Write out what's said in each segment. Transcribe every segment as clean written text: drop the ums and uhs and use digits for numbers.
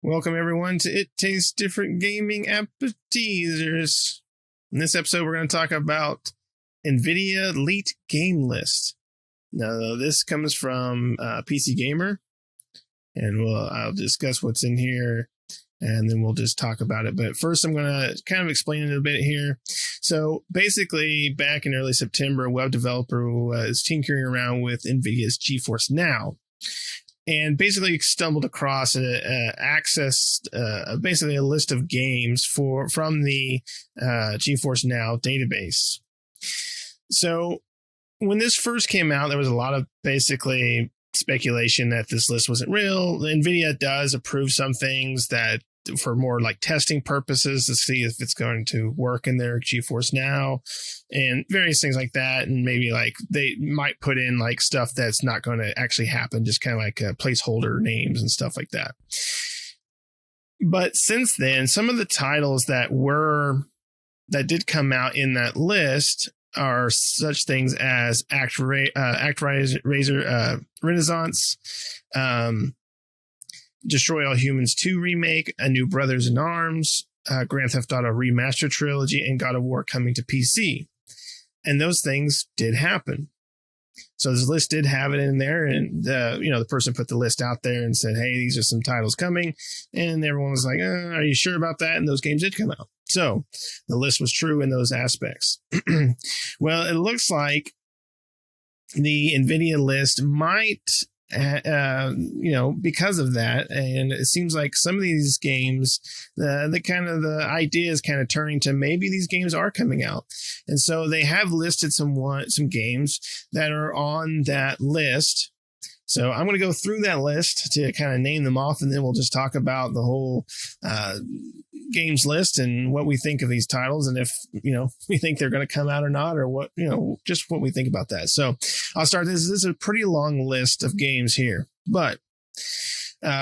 Welcome everyone to It Tastes Different Gaming Appetizers. In this episode, we're going to talk about Nvidia Leak game list. Now, this comes from PC Gamer, and I'll discuss what's in here, and then we'll just talk about it. But first, I'm going to kind of explain it a bit here. So basically, back in early September, a web developer was tinkering around with Nvidia's GeForce Now, and basically stumbled across basically a list of games from the GeForce Now database. So when this first came out, there was a lot of basically speculation that this list wasn't real. Nvidia does approve some things that for more like testing purposes to see if it's going to work in their GeForce Now and various things like that. And maybe like they might put in like stuff that's not going to actually happen, just kind of like placeholder names and stuff like that. But since then, some of the titles that did come out in that list are such things as ActRaiser Renaissance, Destroy All Humans 2 remake, a new Brothers in Arms, Grand Theft Auto Remastered trilogy, and God of War coming to PC. And those things did happen. So this list did have it in there, and the person put the list out there and said, hey, these are some titles coming. And everyone was like, are you sure about that? And those games did come out. So the list was true in those aspects. Well, it looks like the Nvidia list might, because of that, and it seems like some of these games, the idea is kind of turning to maybe these games are coming out. And so they have listed some games that are on that list. So I'm going to go through that list to kind of name them off, and then we'll just talk about the whole games list and what we think of these titles, and if we think they're going to come out or not, or what just what we think about that. So I'll start this. This is a pretty long list of games here, but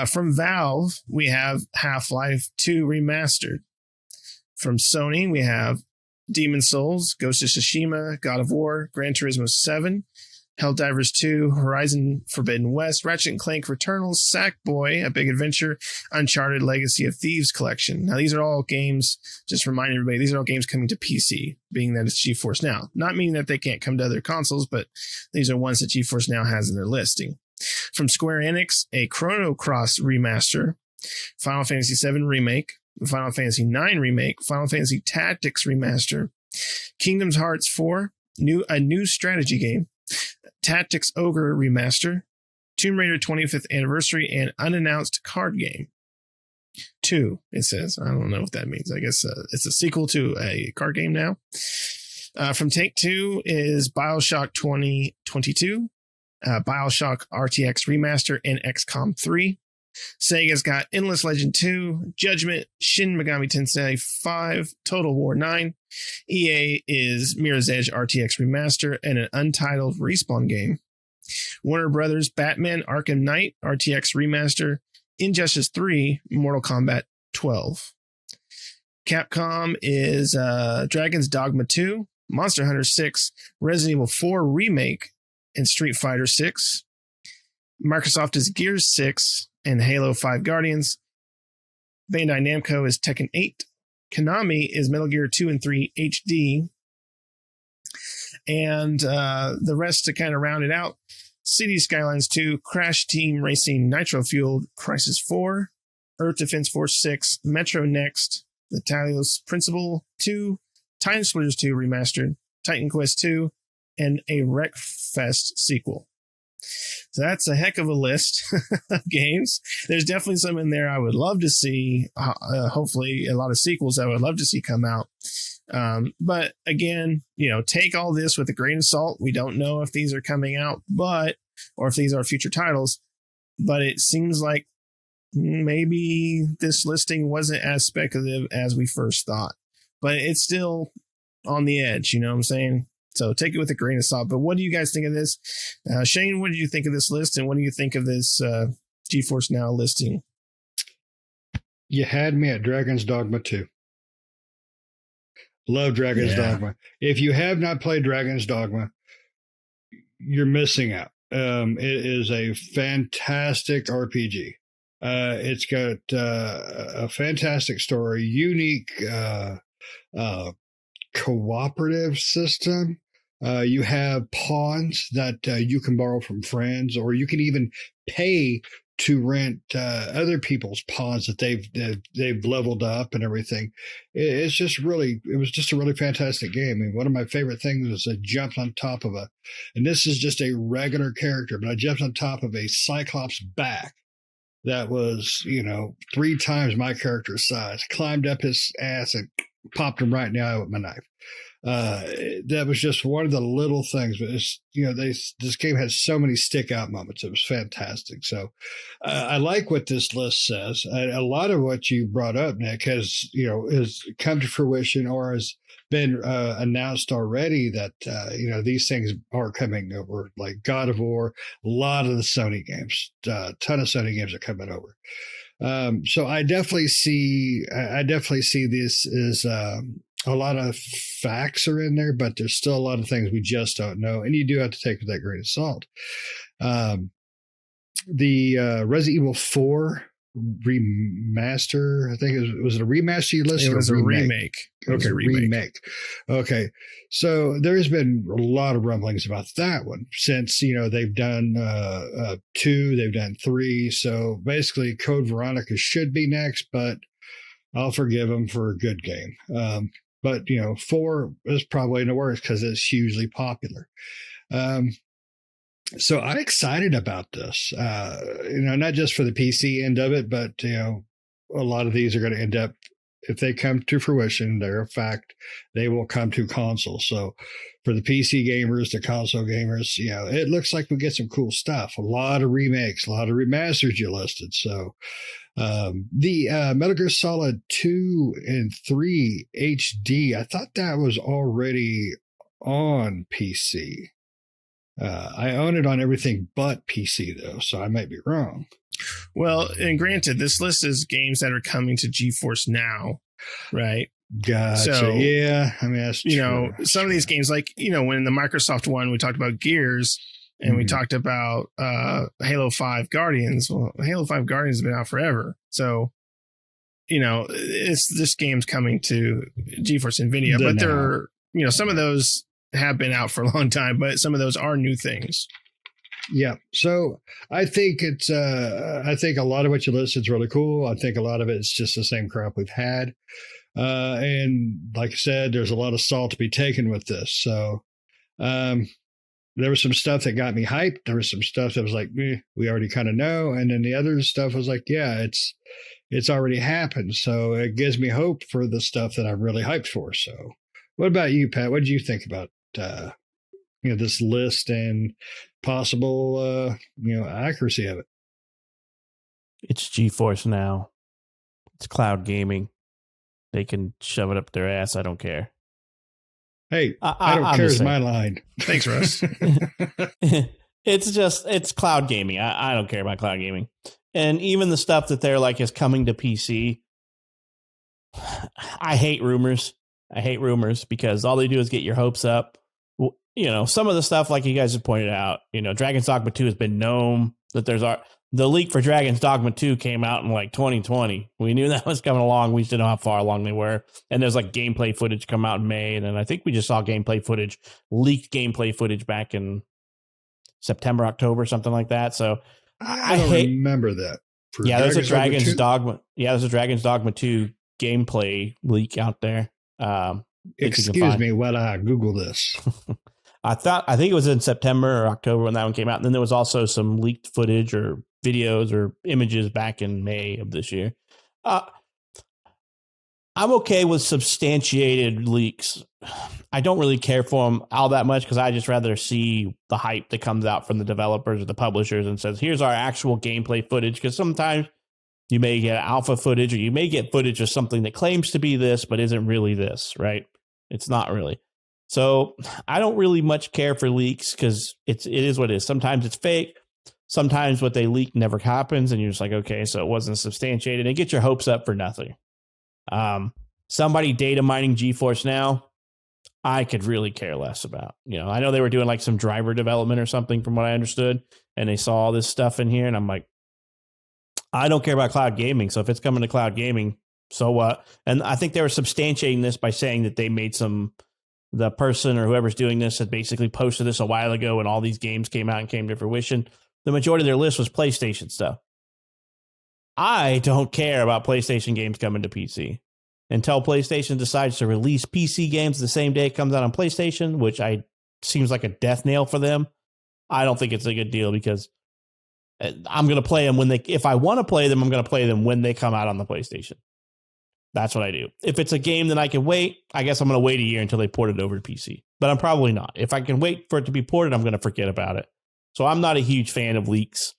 from Valve we have Half-Life 2 Remastered. From Sony we have Demon's Souls, Ghost of Tsushima, God of War, Gran Turismo 7, Helldivers 2, Horizon Forbidden West, Ratchet & Clank Returnal, Sackboy: A Big Adventure, Uncharted Legacy of Thieves Collection. Now, these are all games, just remind everybody, these are all games coming to PC, being that it's GeForce Now. Not meaning that they can't come to other consoles, but these are ones that GeForce Now has in their listing. From Square Enix, a Chrono Cross remaster, Final Fantasy VII Remake, Final Fantasy IX Remake, Final Fantasy Tactics Remaster, Kingdom Hearts 4, a new strategy game, Tactics Ogre Remaster, Tomb Raider 25th Anniversary, and unannounced card game 2, it says. I don't know what that means. I guess it's a sequel to a card game now. From Take-Two is Bioshock 2022, Bioshock RTX Remaster, and XCOM 3. Sega's got Endless Legend 2, Judgment, Shin Megami Tensei 5, Total War 9. EA is Mirror's Edge RTX Remaster and an Untitled Respawn game. Warner Brothers Batman Arkham Knight RTX Remaster, Injustice 3, Mortal Kombat 12. Capcom is Dragon's Dogma 2, Monster Hunter 6, Resident Evil 4 Remake, and Street Fighter 6. Microsoft is Gears 6 and Halo 5 Guardians. Bandai Namco is Tekken 8. Konami is Metal Gear 2 and 3 HD. And the rest to kind of round it out: City Skylines 2, Crash Team Racing Nitro Fueled, Crisis 4, Earth Defense Force 6, Metro Next, The Talos Principle 2, Time Splitters 2 Remastered, Titan Quest 2, and a Wreckfest sequel. So that's a heck of a list of games. There's definitely some in there I would love to see. Hopefully a lot of sequels I would love to see come out. But again, take all this with a grain of salt. We don't know if these are coming out, or if these are future titles, but it seems like maybe this listing wasn't as speculative as we first thought, but it's still on the edge. You know what I'm saying? So take it with a grain of salt. But what do you guys think of this? Shane, what did you think of this list? And what do you think of this GeForce Now listing? You had me at Dragon's Dogma 2. Love Dragon's Dogma. If you have not played Dragon's Dogma, you're missing out. It is a fantastic RPG. It's got a fantastic story, unique cooperative system. You have pawns that you can borrow from friends, or you can even pay to rent other people's pawns that they've leveled up and everything. It's just really, it was just a really fantastic game. I mean, one of my favorite things was I jumped on top of and this is just a regular character, but I jumped on top of a Cyclops back that was, 3 times my character's size, climbed up his ass and popped him right in the eye with my knife. That was just one of the little things, but it's, this game had so many stick out moments. It was fantastic. So I like what this list says. A lot of what you brought up, Nick, has come to fruition or has been announced already that these things are coming over, like God of War. A lot of the Sony games, ton of Sony games are coming over. So I definitely see this as a lot of facts are in there, but there's still a lot of things we just don't know, and you do have to take with that grain of salt. The Resident Evil 4 remaster, I think was it a remaster you listed? It was a remake. Okay, remake. Okay, so there's been a lot of rumblings about that one since they've done 2, they've done 3. So basically, Code Veronica should be next, but I'll forgive them for a good game. But 4 is probably in the works because it's hugely popular. So I'm excited about this. Not just for the PC end of it, but a lot of these are going to end up, if they come to fruition, they're a fact, they will come to console. So for the PC gamers, the console gamers, it looks like we get some cool stuff. A lot of remakes, a lot of remasters you listed. So the Metal Gear Solid 2 and 3 HD, I thought that was already on PC. I own it on everything but PC, though, so I might be wrong. Well, and granted, this list is games that are coming to GeForce Now, right? Gotcha. So, yeah, I mean, that's true. Some of these games, like, when the Microsoft one, we talked about Gears, and we talked about Halo 5 Guardians. Well, Halo 5 Guardians has been out forever. So, this game's coming to GeForce NVIDIA. But there are, some of those have been out for a long time, but some of those are new things. Yeah. So I think it's, I think a lot of what you listed is really cool. I think a lot of it's just the same crap we've had. And like I said, there's a lot of salt to be taken with this. So, there was some stuff that got me hyped. There was some stuff that was like, we already kind of know. And then the other stuff was like, yeah, it's already happened. So it gives me hope for the stuff that I'm really hyped for. So what about you, Pat? What did you think about, this list and possible, accuracy of it? It's GeForce Now. It's cloud gaming. They can shove it up their ass. I don't care. Hey, I don't care is my line. Thanks, Russ. It's cloud gaming. I don't care about cloud gaming. And even the stuff that they're like is coming to PC. I hate rumors. Because all they do is get your hopes up. Some of the stuff, like you guys have pointed out, Dragon's Dogma 2 has been known that the leak for Dragon's Dogma 2 came out in like 2020. We knew that was coming along. We just didn't know how far along they were. And there's like gameplay footage come out in May. And then I think we just saw leaked gameplay footage back in September, October, something like that. So I don't remember that. There's a Dragon's Dogma. Yeah, there's a Dragon's Dogma 2 gameplay leak out there. Excuse me while I Google this. I think it was in September or October when that one came out. And then there was also some leaked footage or videos or images back in May of this year. I'm okay with substantiated leaks. I don't really care for them all that much because I just rather see the hype that comes out from the developers or the publishers and says, here's our actual gameplay footage. Because sometimes you may get alpha footage or you may get footage of something that claims to be this, but isn't really this, right? It's not really. So I don't really much care for leaks because it is what it is. Sometimes it's fake. Sometimes what they leak never happens. And you're just like, okay, so it wasn't substantiated. And get your hopes up for nothing. Somebody data mining GeForce Now, I could really care less about. I know they were doing like some driver development or something from what I understood. And they saw all this stuff in here. And I'm like, I don't care about cloud gaming. So if it's coming to cloud gaming, so what? And I think they were substantiating this by saying that they made the person or whoever's doing this had basically posted this a while ago and all these games came out and came to fruition. The majority of their list was PlayStation stuff. I don't care about PlayStation games coming to PC until PlayStation decides to release PC games the same day it comes out on PlayStation, which seems like a death nail for them. I don't think it's a good deal because I'm going to play them if I want to play them, I'm going to play them when they come out on the PlayStation. That's what I do. If it's a game that I can wait, I guess I'm going to wait a year until they port it over to PC. But I'm probably not. If I can wait for it to be ported, I'm going to forget about it. So I'm not a huge fan of leaks.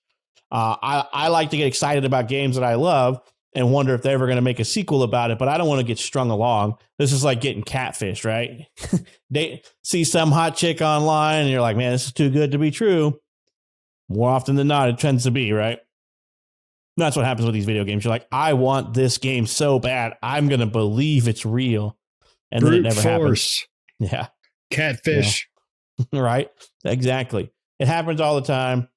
I like to get excited about games that I love and wonder if they're ever going to make a sequel about it, but I don't want to get strung along. This is like getting catfish, right? They see some hot chick online and you're like, man, this is too good to be true. More often than not, it tends to be, right? That's what happens with these video games. You're like, I want this game so bad. I'm going to believe it's real. And then it never happens. Yeah. Catfish. Yeah. Right? Exactly. It happens all the time.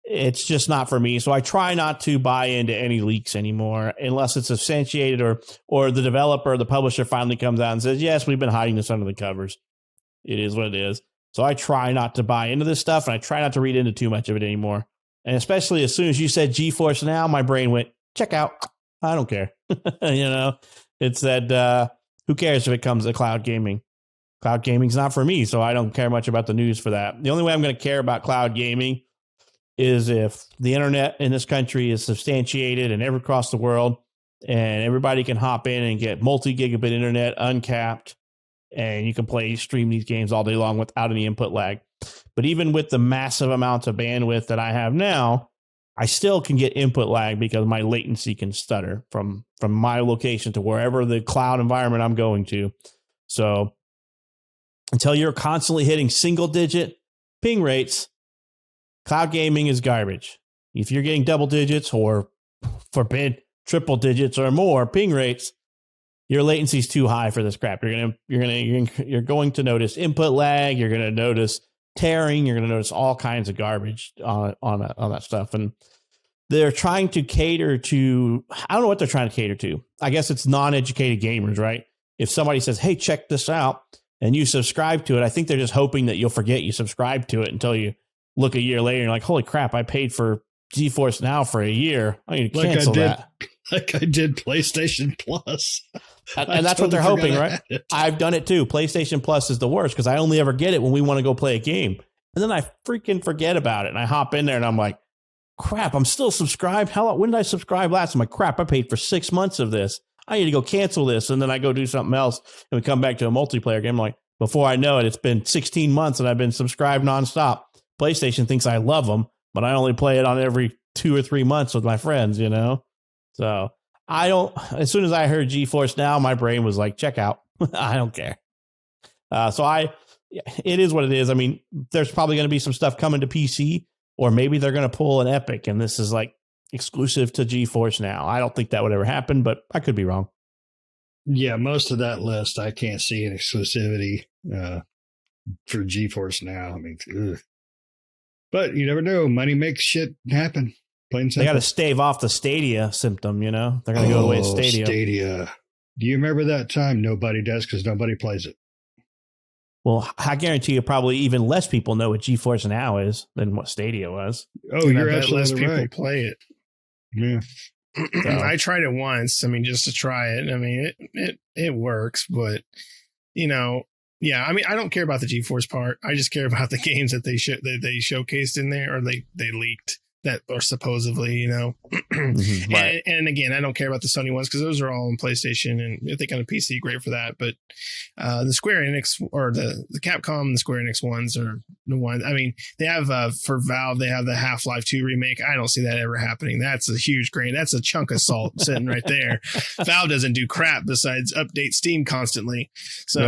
It's just not for me. So I try not to buy into any leaks anymore unless it's substantiated or the developer, the publisher finally comes out and says, yes, we've been hiding this under the covers. It is what it is. So I try not to buy into this stuff and I try not to read into too much of it anymore. And especially as soon as you said GeForce Now, my brain went, check out. I don't care. It's that who cares if it comes to cloud gaming? Cloud gaming's not for me, so I don't care much about the news for that. The only way I'm going to care about cloud gaming is if the internet in this country is substantiated and ever across the world and everybody can hop in and get multi-gigabit internet uncapped and you can stream these games all day long without any input lag. But even with the massive amounts of bandwidth that I have now, I still can get input lag because my latency can stutter from my location to wherever the cloud environment I'm going to. So until you're constantly hitting single-digit ping rates, cloud gaming is garbage. If you're getting double digits or forbid triple digits or more ping rates, your latency is too high for this crap. You're going to notice input lag. You're going to notice tearing. You're going to notice all kinds of garbage on that stuff. And they're trying to cater to, I don't know what they're trying to cater to. I guess it's non-educated gamers, right? If somebody says, hey, check this out, and you subscribe to it, I think they're just hoping that you'll forget you subscribed to it until you look a year later and you're like, holy crap, I paid for GeForce Now for a year. I need to cancel that. Like I did PlayStation Plus. And that's what they're hoping, right? I've done it too. PlayStation Plus is the worst because I only ever get it when we want to go play a game. And then I freaking forget about it. And I hop in there and I'm like, crap, I'm still subscribed. When did I subscribe last? I'm like, crap, I paid for 6 months of this. I need to go cancel this. And then I go do something else and we come back to a multiplayer game. I'm like, before I know it, it's been 16 months and I've been subscribed nonstop. PlayStation thinks I love them, but I only play it on every 2 or 3 months with my friends, So as soon as I heard GeForce Now, my brain was like, check out. I don't care. It is what it is. I mean, there's probably going to be some stuff coming to PC, or maybe they're going to pull an Epic and this is like exclusive to GeForce Now. I don't think that would ever happen, but I could be wrong. Yeah, most of that list, I can't see an exclusivity for GeForce Now. I mean, ugh. But you never know. Money makes shit happen. Plain simple. They got to stave off the Stadia symptom, They're going to go away at Stadia. Stadia. Do you remember that time? Nobody does because nobody plays it. Well, I guarantee you probably even less people know what GeForce Now is than what Stadia was. Oh, you're absolutely less right. People play it. Yeah. So. I tried it once. I mean, just to try it. I mean, it works, but yeah. I mean, I don't care about the GeForce part. I just care about the games that they showcased in there, or they leaked that are supposedly, Mm-hmm, right. and again, I don't care about the Sony ones because those are all on PlayStation, and if they come to PC, great for that. But the Square Enix or the Capcom and the Square Enix ones are the ones. I mean, they have for Valve, they have the Half-Life 2 remake. I don't see that ever happening. That's a huge grain. That's a chunk of salt sitting right there. Valve doesn't do crap besides update Steam constantly. So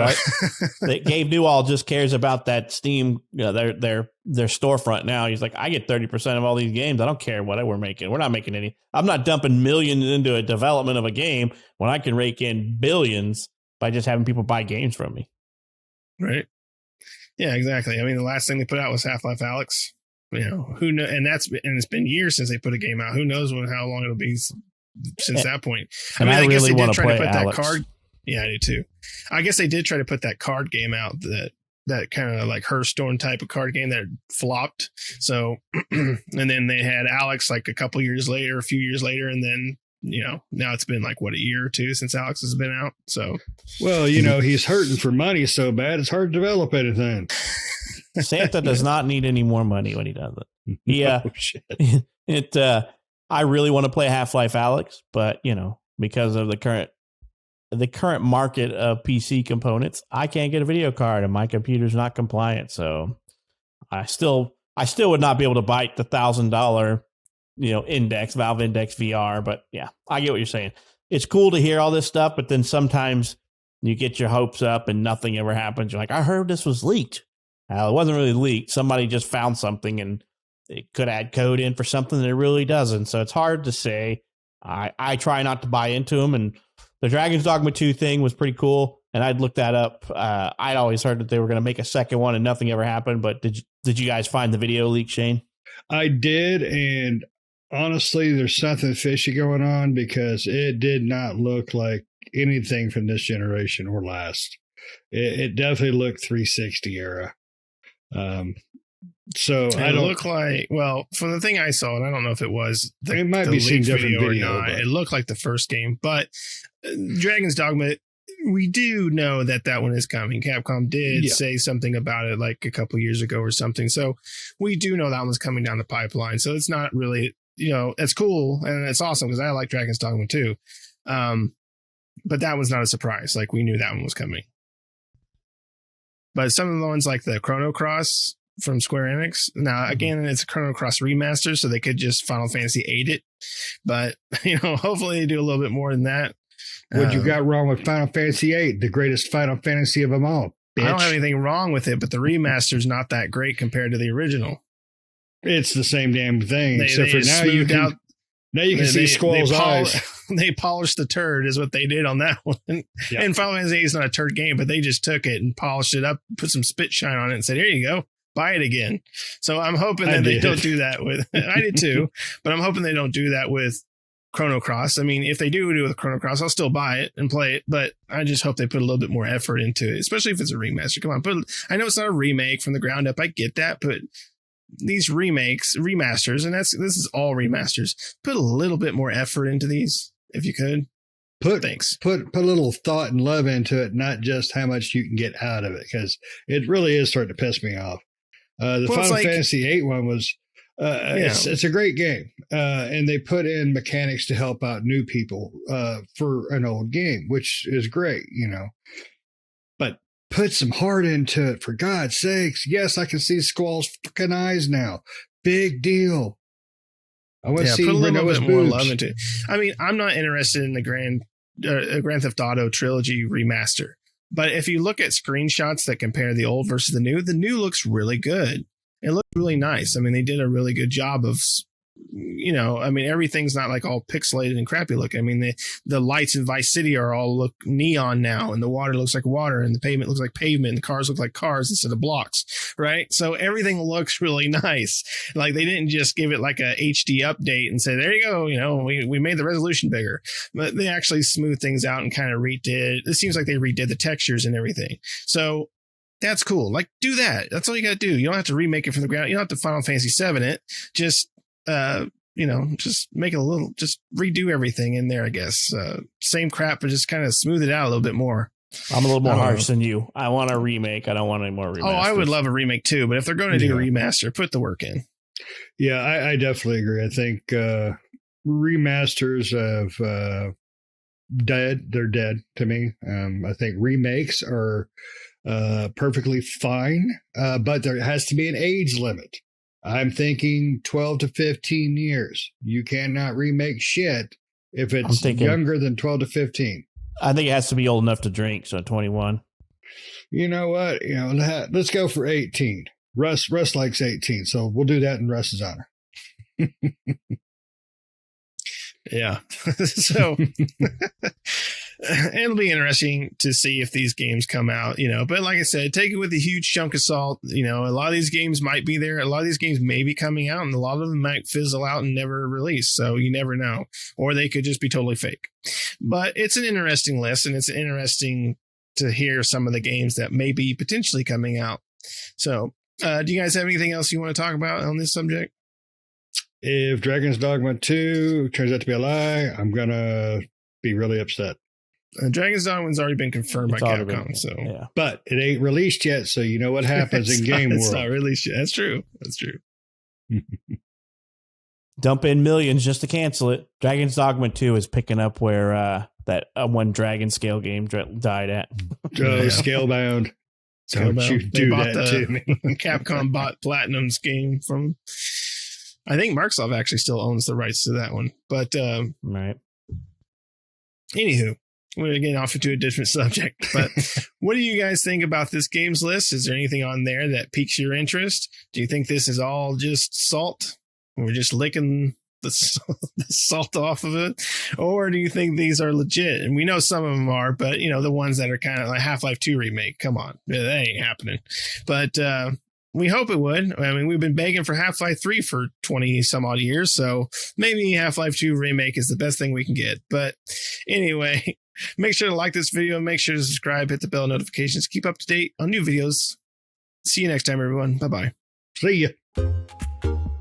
right. Gabe Newell just cares about that Steam, their storefront now. He's like, I get 30% of all these games. I don't care what we're making. We're not making any. I'm not dumping millions into a development of a game when I can rake in billions by just having people buy games from me. Right. Yeah, exactly. I mean, the last thing they put out was Half-Life Alyx. who know, and it's been years since they put a game out. Who knows how long it'll be since that point. And I guess really they want did to try play to put Alex. that card. Yeah, I do too. I guess they did try to put that card game out, that kind of like Hearthstone type of card game that flopped. So, and then they had Alex like a few years later, and then now it's been like a year or two since Alex has been out. So, well, he's hurting for money so bad it's hard to develop anything. Santa does not need any more money when he does it. Yeah, I really want to play Half-Life Alex, but because of the current market of PC components, I can't get a video card and my computer's not compliant. So I still would not be able to bite the $1,000 Valve Index VR. But yeah, I get what you're saying. It's cool to hear all this stuff, but then sometimes you get your hopes up and nothing ever happens. You're like, I heard this was leaked. It wasn't really leaked. Somebody just found something and it could add code in for something that it really doesn't. So it's hard to say. I try not to buy into them. And the Dragon's Dogma 2 thing was pretty cool. And I'd looked that up. I'd always heard that they were going to make a second one and nothing ever happened. But did you guys find the video leak, Shane? I did. And honestly, there's something fishy going on because it did not look like anything from this generation or last. It definitely looked 360 era. So I don't look like, from the thing I saw, and I don't know if it was it might be seeing different video or not. It looked like the first game, but Dragon's Dogma, we do know that one is coming. Capcom did say something about it like a couple years ago or something. So we do know that one's coming down the pipeline. So it's not really, it's cool and it's awesome because I like Dragon's Dogma too. But that was not a surprise. Like we knew that one was coming. But some of the ones like the Chrono Cross from Square Enix. Now, again, it's a Chrono Cross remaster, so they could just Final Fantasy 8 it. But, hopefully they do a little bit more than that. What you got wrong with Final Fantasy 8, the greatest Final Fantasy of them all? Bitch. I don't have anything wrong with it, but the remaster's not that great compared to the original. It's the same damn thing, except for now you can see Squall's eyes. They polished the turd is what they did on that one. Yeah. And Final Fantasy 8 is not a turd game, but they just took it and polished it up, put some spit shine on it and said, here you go, buy it again. So I'm hoping that they don't do that with, I did too, but I'm hoping they don't do that with Chrono Cross. I mean, if they do it with Chrono Cross, I'll still buy it and play it, but I just hope they put a little bit more effort into it, especially if it's a remaster. Come on, I know it's not a remake from the ground up. I get that, but these remasters, and this is all remasters, put a little bit more effort into these if you could. Put a little thought and love into it, not just how much you can get out of it, because it really is starting to piss me off. The Final Fantasy 8 one was it's a great game, and they put in mechanics to help out new people for an old game, which is great, but put some heart into it, for God's sakes. Yes, I can see Squall's fucking eyes now. Big deal. I want to see put a little bit more boobs. love into it. I mean, I'm not interested in the Grand Theft Auto trilogy remaster, but if you look at screenshots that compare the old versus the new looks really good. It looks really nice. I mean, they did a really good job of, everything's not like all pixelated and crappy looking. I mean, the lights in Vice City are all look neon now, and the water looks like water, and the pavement looks like pavement, and the cars look like cars instead of blocks, right? So everything looks really nice. Like they didn't just give it like a HD update and say, there you go, we made the resolution bigger, but they actually smoothed things out and kind of redid. It seems like they redid the textures and everything. So that's cool. Like, do that. That's all you got to do. You don't have to remake it from the ground. You don't have to Final Fantasy 7 it. Just, just make it a little, just redo everything in there, I guess. Same crap, but just kind of smooth it out a little bit more. I'm a little more harsh than you. I want a remake. I don't want any more remasters. Oh, I would love a remake too, but if they're going to do a remaster, put the work in. Yeah, I definitely agree. I think remasters of dead. They're dead to me. I think remakes are perfectly fine, but there has to be an age limit. I'm thinking 12 to 15 years. You cannot remake shit if it's younger than 12 to 15. I think it has to be old enough to drink, so 21. You know what? Let's go for 18. Russ likes 18, so we'll do that in Russ's honor. Yeah. So it'll be interesting to see if these games come out, but like I said, take it with a huge chunk of salt. A lot of these games might be there. A lot of these games may be coming out, and a lot of them might fizzle out and never release. So you never know, or they could just be totally fake. But it's an interesting list, and it's interesting to hear some of the games that may be potentially coming out. So do you guys have anything else you want to talk about on this subject? If Dragon's Dogma 2 turns out to be a lie, I'm going to be really upset. Dragon's Dogma's already been confirmed by Capcom. So, yeah. But it ain't released yet, so you know what happens in game world. It's not released yet. That's true. Dump in millions just to cancel it. Dragon's Dogma 2 is picking up where that one Dragon Scale game died at. Scalebound. Don't you do that to me. Capcom bought Platinum's game from... I think Microsoft actually still owns the rights to that one. But right. Anywho, we're getting off into a different subject. But what do you guys think about this games list? Is there anything on there that piques your interest? Do you think this is all just salt? We're just licking the salt off of it? Or do you think these are legit? And we know some of them are, but the ones that are kind of like Half-Life 2 remake, come on, that ain't happening. But we hope it would. I mean, we've been begging for Half-Life 3 for 20 some odd years, so maybe Half-Life 2 remake is the best thing we can get. But anyway, make sure to like this video, make sure to subscribe, hit the bell notifications, keep up to date on new videos. See you next time, everyone. Bye-bye. See ya.